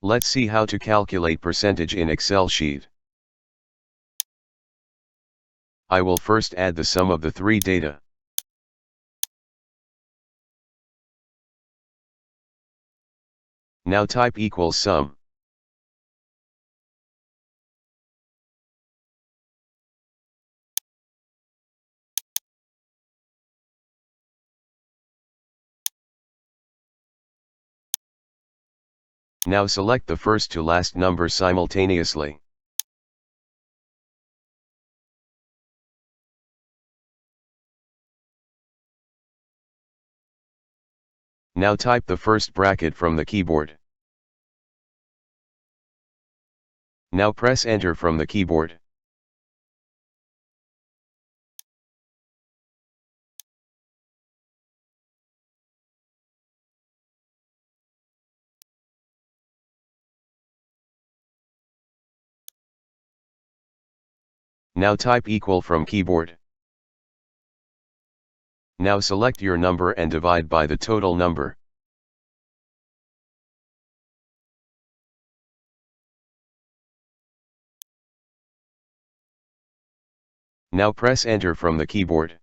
Let's see how to calculate percentage in Excel sheet. I will first add the sum of the three data. Now type equals sum. Now select the first to last number simultaneously. Now type the first bracket from the keyboard. Now press enter from the keyboard. Now type equal from keyboard. Now select your number and divide by the total number. Now press enter from the keyboard.